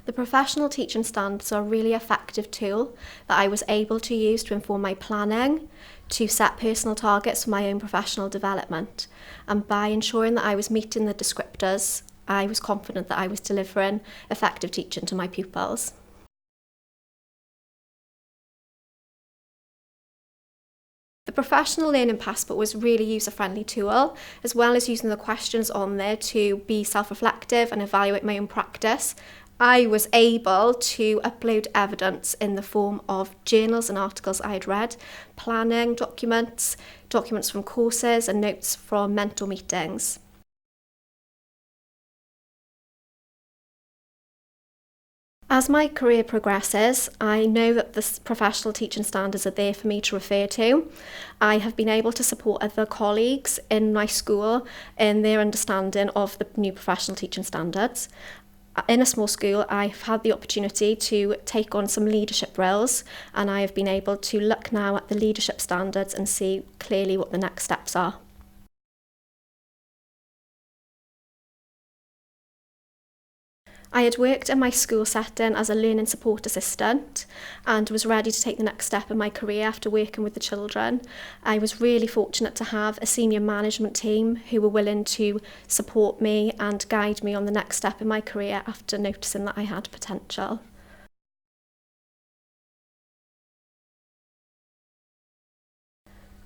The professional teaching standards are a really effective tool that I was able to use to inform my planning, to set personal targets for my own professional development. And by ensuring that I was meeting the descriptors, I was confident that I was delivering effective teaching to my pupils. The Professional Learning Passport was a really user-friendly tool, as well as using the questions on there to be self-reflective and evaluate my own practice. I was able to upload evidence in the form of journals and articles I had read, planning documents from courses and notes from mentor meetings. As my career progresses, I know that the professional teaching standards are there for me to refer to. I have been able to support other colleagues in my school in their understanding of the new professional teaching standards. In a small school, I've had the opportunity to take on some leadership roles, and I have been able to look now at the leadership standards and see clearly what the next steps are. I had worked in my school setting as a learning support assistant and was ready to take the next step in my career after working with the children. I was really fortunate to have a senior management team who were willing to support me and guide me on the next step in my career after noticing that I had potential.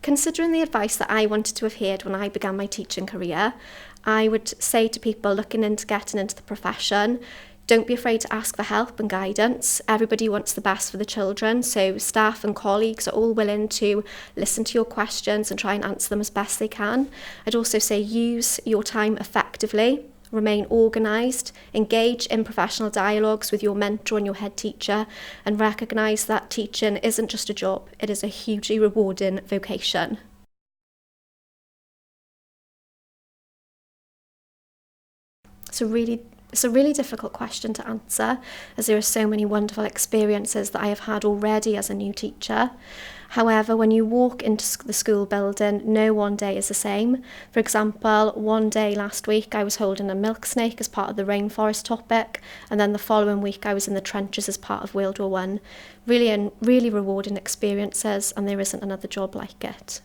Considering the advice that I wanted to have heard when I began my teaching career, I would say to people looking into getting into the profession, don't be afraid to ask for help and guidance. Everybody wants the best for the children, so staff and colleagues are all willing to listen to your questions and try and answer them as best they can. I'd also say use your time effectively. Remain organised, engage in professional dialogues with your mentor and your head teacher, and recognise that teaching isn't just a job, it is a hugely rewarding vocation. It's a really difficult question to answer, as there are so many wonderful experiences that I have had already as a new teacher. However, when you walk into the school building, no one day is the same. For example, one day last week I was holding a milk snake as part of the rainforest topic, and then the following week I was in the trenches as part of World War I. Really rewarding experiences, and there isn't another job like it.